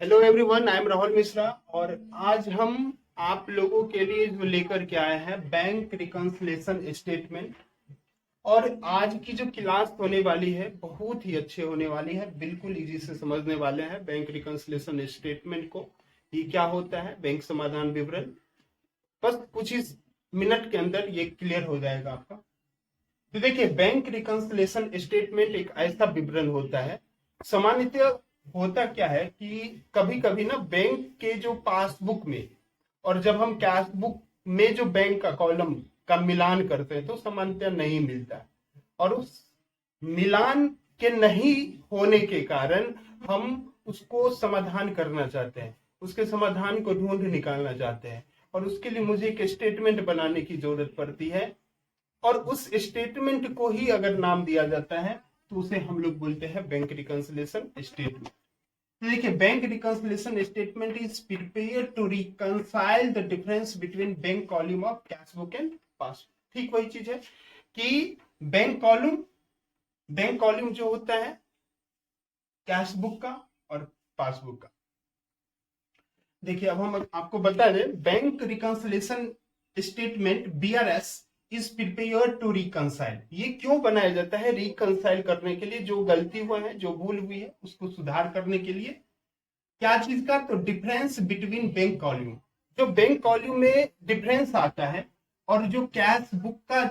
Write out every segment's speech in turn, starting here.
Hello everyone, I am Rahul Mishra और आज हम आप लोगों के लिए जो लेकर के आए हैं बैंक रिकंसिलिएशन स्टेटमेंट। और आज की जो क्लास होने वाली है बहुत ही अच्छे होने वाली है, बिल्कुल इजी से समझने वाले हैं बैंक रिकंसिलिएशन स्टेटमेंट को। ये क्या होता है, बैंक समाधान विवरण, बस कुछ ही मिनट के अंदर ये क्लियर हो जाएगा आपका। तो देखिए, बैंक रिकंसिलिएशन स्टेटमेंट एक ऐसा विवरण होता है, सामान्यतः होता क्या है कि कभी कभी ना बैंक के जो पासबुक में और जब हम कैश बुक में जो बैंक का कॉलम का मिलान करते हैं तो सामान्यतः नहीं मिलता है। और उस मिलान के नहीं होने के कारण हम उसको समाधान करना चाहते हैं, उसके समाधान को ढूंढ निकालना चाहते हैं और उसके लिए मुझे एक स्टेटमेंट बनाने की जरूरत पड़ती है। और उस स्टेटमेंट को ही अगर नाम दिया जाता है तो उसे हम लोग बोलते हैं बैंक रिकंसिलिएशन स्टेटमेंट। देखिए, bank reconciliation statement is prepare to reconcile the difference between bank column of cash book and passbook. ठीक वही चीज है कि बैंक कॉलम जो होता है कैश बुक का और पासबुक का। देखिए, अब हम आपको बता दें, bank reconciliation statement BRS is prepare to reconcile. ये क्यों बनाया जाता है? रिकंसाइल करने के लिए, जो गलती हुआ है, जो भूल हुई है, उसको सुधार करने के लिए। क्या चीज का? तो डिफरेंस बिटवीन बैंक कॉलम, जो बैंक कॉलम में डिफरेंस आता है और जो कैश बुक का,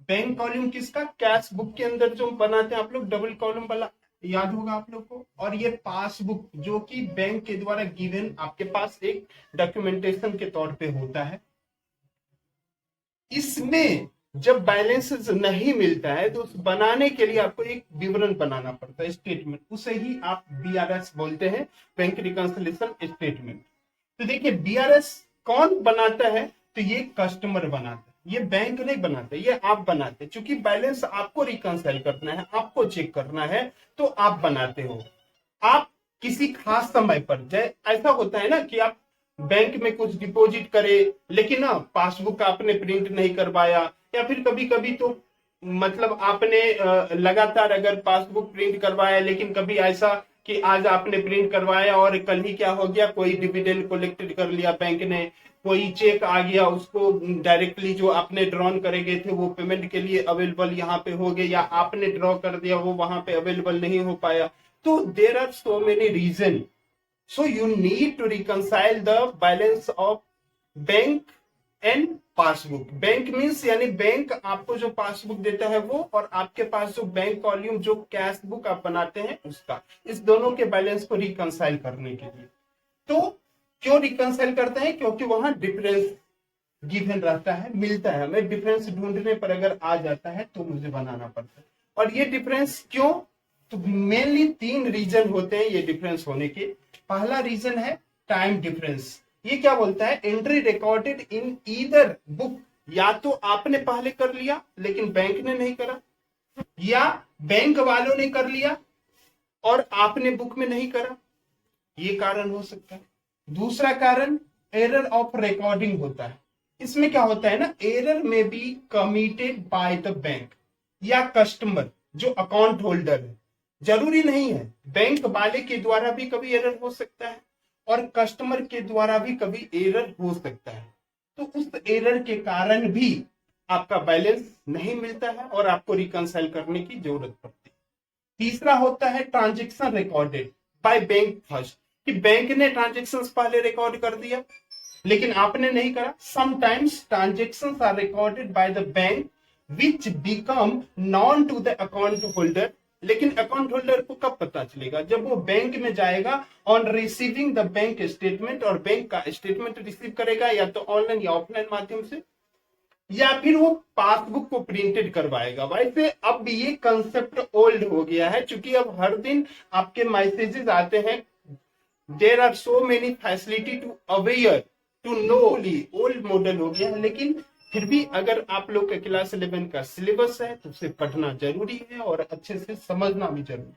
बैंक कॉलम किसका? कैश बुक के अंदर जो बनाते हैं आप लोग डबल कॉलम वाला, याद होगा आप लोग को। और ये पासबुक जो कि बैंक के द्वारा गिवन आपके पास एक डॉक्यूमेंटेशन के तौर पे होता है, इसमें जब बैलेंस नहीं मिलता है तो उस बनाने के लिए आपको एक विवरण बनाना पड़ता है, स्टेटमेंट। उसे ही आप बीआरएस बोलते हैं, बैंक रिकंसिलिएशन स्टेटमेंट। तो देखिए, बीआरएस कौन बनाता है? तो ये कस्टमर बनाता है, ये बैंक नहीं बनाता, ये आप बनाते हैं। क्योंकि बैलेंस आपको रिकंसाइल करना है, आपको चेक करना है, तो आप बनाते हो। आप किसी खास समय पर, जैसे ऐसा होता है ना कि आप बैंक में कुछ डिपॉजिट करे लेकिन ना पासबुक आपने प्रिंट नहीं करवाया, या फिर कभी कभी तो मतलब आपने लगातार अगर पासबुक प्रिंट करवाया लेकिन कभी ऐसा कि आज आपने प्रिंट करवाया और कल ही क्या हो गया, कोई डिविडेंड कलेक्टेड कर लिया बैंक ने, कोई चेक आ गया, उसको डायरेक्टली जो आपने ड्रॉन करे गए थे वो पेमेंट के लिए अवेलेबल यहाँ पे हो गए, या आपने ड्रॉ कर दिया वो वहां पे अवेलेबल नहीं हो पाया। तो there are so many reason, so you need to reconcile the balance of bank and passbook. Bank means यानी बैंक आपको जो पासबुक देता है वो, और आपके पास जो बैंक कॉलम जो कैश बुक आप बनाते हैं उसका, इस दोनों के बैलेंस को रिकंसाइल करने के लिए। तो क्यों रिकंसाइल करते हैं? क्योंकि वहां डिफरेंस गिवन रहता है, मिलता है हमें। डिफरेंस ढूंढने पर अगर आ जाता है तो मुझे बनाना पड़ता है। और ये डिफरेंस क्यों? तो मेनली 3 रीजन होते हैं ये डिफरेंस होने के। पहला रीजन है टाइम डिफरेंस। ये क्या बोलता है? Entry recorded in either book, या तो आपने पहले कर लिया लेकिन बैंक ने नहीं करा, या बैंक वालों ने कर लिया और आपने बुक में नहीं करा, ये कारण हो सकता है। दूसरा कारण एरर ऑफ रिकॉर्डिंग होता है। इसमें क्या होता है ना, एरर में be committed by the bank या कस्टमर जो अकाउंट होल्डर है। जरूरी नहीं है, बैंक वाले के द्वारा भी कभी एरर हो सकता है और कस्टमर के द्वारा भी कभी एरर हो सकता है। तो उस एरर के कारण भी आपका बैलेंस नहीं मिलता है और आपको रिकंसाइल करने की जरूरत पड़ती है। तीसरा होता है transaction recorded by bank first, कि बैंक ने ट्रांजेक्शंस पहले रिकॉर्ड कर दिया लेकिन आपने नहीं करा। Sometimes transactions are recorded by the bank which become known to the account holder. लेकिन अकाउंट होल्डर को कब पता चलेगा? जब वो बैंक में जाएगा on receiving the bank statement, और बैंक का स्टेटमेंट रिसीव करेगा या तो ऑनलाइन या ऑफलाइन माध्यम से, या फिर वो पासबुक को प्रिंटेड करवाएगा। वैसे अब ये कंसेप्ट ओल्ड हो गया है, क्योंकि अब हर दिन आपके मैसेजेस आते हैं, there are so many facility to aware to know. Old model हो गया है, लेकिन फिर भी अगर आप लोग का क्लास 11 का सिलेबस है तो उसे पढ़ना जरूरी है और अच्छे से समझना भी जरूरी है।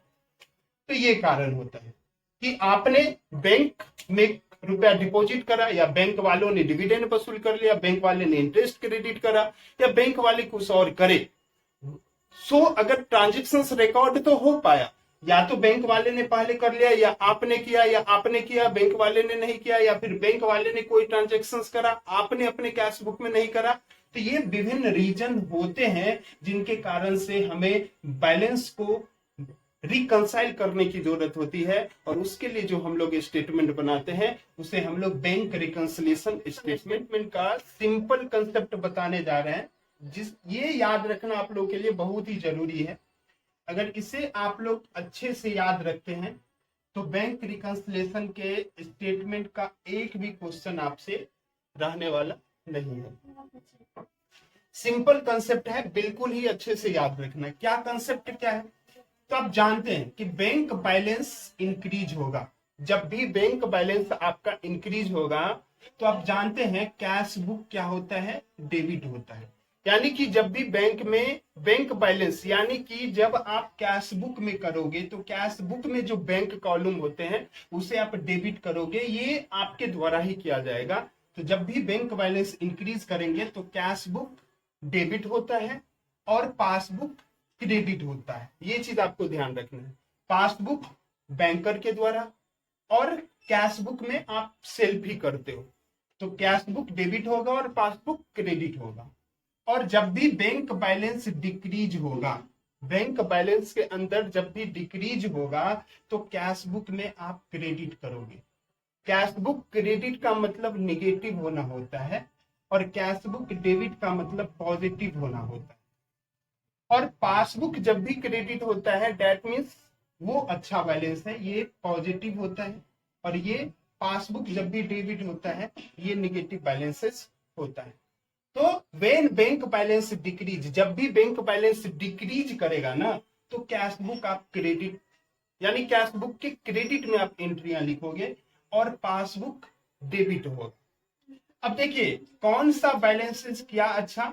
तो ये कारण होता है कि आपने बैंक में रुपया डिपॉजिट करा, या बैंक वालों ने डिविडेंड वसूल कर लिया, बैंक वाले ने इंटरेस्ट क्रेडिट करा, या बैंक वाले कुछ और करे। सो अगर ट्रांजेक्शंस रिकॉर्ड तो हो पाया, या तो बैंक वाले ने पहले कर लिया, या आपने किया बैंक वाले ने नहीं किया, या फिर बैंक वाले ने कोई ट्रांजेक्शन करा आपने अपने कैश बुक में नहीं करा। तो ये विभिन्न रीजन होते हैं जिनके कारण से हमें बैलेंस को रिकंसाइल करने की जरूरत होती है, और उसके लिए जो हम लोग स्टेटमेंट बनाते हैं उसे हम लोग बैंक रिकंसिलिएशन स्टेटमेंट का सिंपल कंसेप्ट बताने जा रहे हैं। ये याद रखना आप लोग के लिए बहुत ही जरूरी है। अगर इसे आप लोग अच्छे से याद रखते हैं तो बैंक रिकंसिलिएशन के स्टेटमेंट का एक भी क्वेश्चन आपसे रहने वाला नहीं है। सिंपल कंसेप्ट है, बिल्कुल ही अच्छे से याद रखना। क्या कंसेप्ट क्या है? तो आप जानते हैं कि बैंक बैलेंस इंक्रीज होगा। जब भी बैंक बैलेंस आपका इंक्रीज होगा तो आप जानते हैं कैश बुक क्या होता है, डेबिट होता है। यानी कि जब भी बैंक में बैंक बैलेंस, यानी कि जब आप कैश बुक में करोगे तो कैश बुक में जो बैंक कॉलम होते हैं उसे आप डेबिट करोगे, ये आपके द्वारा ही किया जाएगा। तो जब भी बैंक बैलेंस इंक्रीज करेंगे तो कैश बुक डेबिट होता है और पासबुक क्रेडिट होता है। ये चीज आपको ध्यान रखना है। पासबुक बैंकर के द्वारा और कैश बुक में आप सेल्फ ही करते हो, तो कैश बुक डेबिट होगा और पासबुक क्रेडिट होगा। और जब भी बैंक बैलेंस डिक्रीज होगा, बैंक बैलेंस के अंदर जब भी डिक्रीज होगा तो कैश बुक में आप क्रेडिट करोगे। कैश बुक क्रेडिट का मतलब निगेटिव होना होता है और कैश बुक डेबिट का मतलब पॉजिटिव होना होता है। और पासबुक जब भी क्रेडिट होता है दैट मीन्स वो अच्छा बैलेंस है, ये पॉजिटिव होता है। और ये पासबुक जब भी डेबिट होता है ये निगेटिव बैलेंसेस होता है। तो व्हेन बैंक बैलेंस डिक्रीज, जब भी बैंक बैलेंस डिक्रीज करेगा ना तो कैश बुक आप क्रेडिट, यानी कैश बुक के क्रेडिट में आप एंट्रियां लिखोगे और पासबुक डेबिट होगा। अब देखिए कौन सा बैलेंस क्या अच्छा,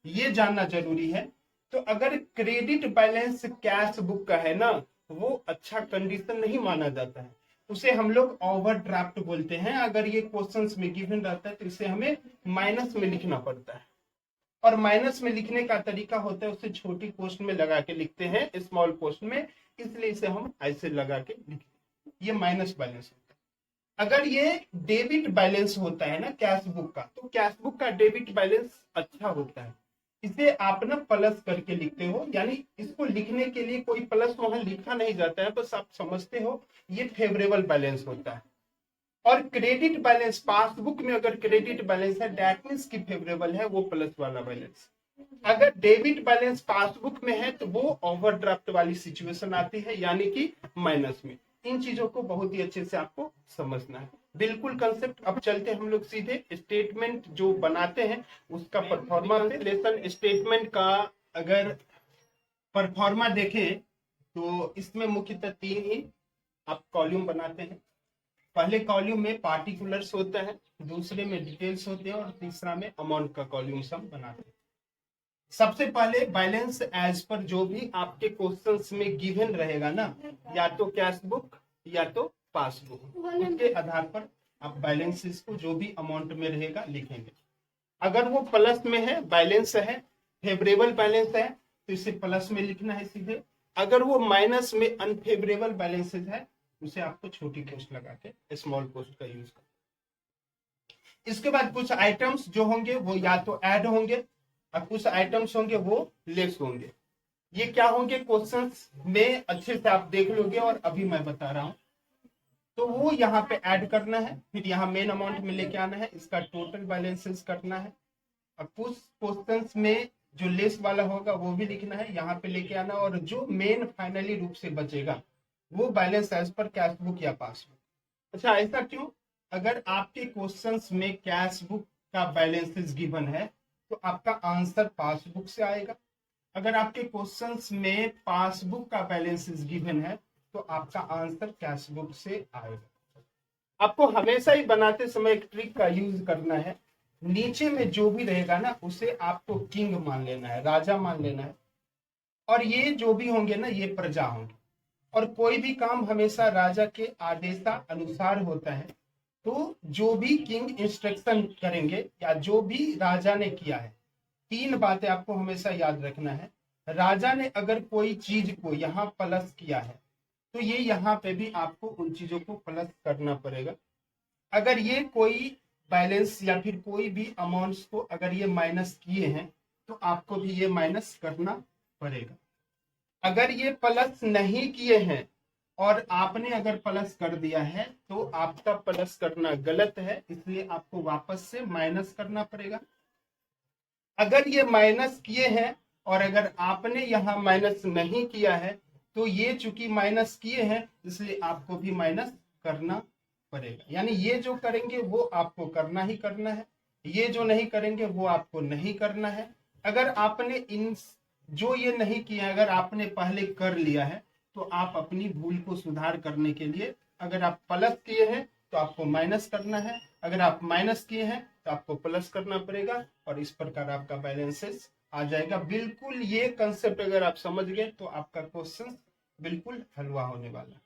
ये जानना जरूरी है। तो अगर क्रेडिट बैलेंस कैश बुक का है ना, वो अच्छा कंडीशन नहीं माना जाता है, उसे हम लोग ओवरड्राफ्ट बोलते हैं। अगर ये क्वेश्चंस में गिवन रहता है तो इसे हमें माइनस में लिखना पड़ता है, और माइनस में लिखने का तरीका होता है उसे छोटी पोस्ट में लगा के लिखते हैं, स्मॉल पोस्ट में, इसलिए इसे हम ऐसे लगा के लिखते हैं। ये माइनस बैलेंस होता है। अगर ये डेबिट बैलेंस होता है ना कैश बुक का, तो कैश बुक का डेबिट बैलेंस अच्छा होता है, इसे आप ना प्लस करके लिखते हो। यानी इसको लिखने के लिए कोई प्लस वहां लिखा नहीं जाता है, बस आप समझते हो ये फेवरेबल बैलेंस होता है। और क्रेडिट बैलेंस पासबुक में अगर क्रेडिट बैलेंस है दैट मींस की फेवरेबल है, वो प्लस वाला बैलेंस। अगर डेबिट बैलेंस पासबुक में है तो वो ओवरड्राफ्ट वाली सिचुएशन आती है, यानी कि माइनस में। इन चीजों को बहुत ही अच्छे से आपको समझना है, बिल्कुल कंसेप्ट। अब चलते हम लोग सीधे स्टेटमेंट जो बनाते हैं उसका परफॉर्मा लेसन स्टेटमेंट का। अगर परफॉर्मा देखें तो इसमें मुख्यतः तीन ही आप कॉलम बनाते हैं। पहले कॉलम में पार्टिकुलर्स होता है, दूसरे में डिटेल्स होते हैं और तीसरा में अमाउंट का कॉलम हम बनाते हैं। सबसे पहले बैलेंस एज पर जो भी आपके क्वेश्चंस में गिवन रहेगा ना, या तो कैश बुक या तो पासबुक, उसके आधार पर आप बैलेंसेस को जो भी अमाउंट में रहेगा लिखेंगे। अगर वो प्लस में है, बैलेंस है, फेवरेबल बैलेंस है, तो इसे प्लस में लिखना है सीधे। अगर वो माइनस में अनफेवरेबल बैलेंसेस है उसे आपको छोटी पोस्ट लगा के स्मॉल पोस्ट का यूज कर। इसके बाद कुछ आइटम्स जो होंगे वो या तो ऐड होंगे और कुछ आइटम्स होंगे वो लेस होंगे। ये क्या होंगे क्वेश्चंस में अच्छे से आप देख लोगे, और अभी मैं बता रहा हूं। तो वो यहाँ पे ऐड करना है, फिर यहाँ मेन अमाउंट में लेके आना है, इसका टोटल बैलेंसेस करना है। और कुछ क्वेश्चंस में जो लेस वाला होगा वो भी लिखना है, यहाँ पे लेके आना, और जो मेन फाइनली रूप से बचेगा वो balance as per cash book या पासबुक। अच्छा ऐसा क्यों? अगर आपके क्वेश्चंस में कैश बुक का बैलेंसेस गिवन है तो आपका आंसर पासबुक से आएगा। अगर आपके क्वेश्चंस में पासबुक का बैलेंसेस गिवन है तो आपका आंसर कैश बुक से आएगा। आपको हमेशा ही बनाते समय एक ट्रिक का यूज करना है, नीचे में जो भी रहेगा ना उसे आपको किंग मान लेना है, राजा मान लेना है, और ये जो भी होंगे ना ये प्रजा होंगे। और कोई भी काम हमेशा राजा के आदेशा अनुसार होता है, तो जो भी किंग इंस्ट्रक्शन करेंगे या जो भी राजा ने किया है, तीन बातें आपको हमेशा याद रखना है। राजा ने अगर कोई चीज को यहाँ प्लस किया है तो ये यहाँ पे भी आपको उन चीजों को प्लस करना पड़ेगा। अगर ये कोई बैलेंस या फिर कोई भी अमाउंट्स को अगर ये माइनस किए हैं तो आपको भी ये माइनस करना पड़ेगा। अगर ये प्लस नहीं किए हैं और आपने अगर प्लस कर दिया है तो आपका प्लस करना गलत है, इसलिए आपको वापस से माइनस करना पड़ेगा। अगर ये माइनस किए हैं और अगर आपने यहाँ माइनस नहीं किया है तो ये चूंकि माइनस किए हैं इसलिए आपको भी माइनस करना पड़ेगा। यानी ये जो करेंगे वो आपको करना ही करना है, ये जो नहीं करेंगे वो आपको नहीं करना है। अगर आपने इन जो ये नहीं किया अगर आपने पहले कर लिया है तो आप अपनी भूल को सुधार करने के लिए अगर आप प्लस किए हैं तो आपको माइनस करना है, अगर आप माइनस किए हैं तो आपको प्लस करना पड़ेगा और इस प्रकार आपका बैलेंसेस आ जाएगा। बिल्कुल ये कंसेप्ट अगर आप समझ गए तो आपका क्वेश्चन बिल्कुल हलवा होने वाला है।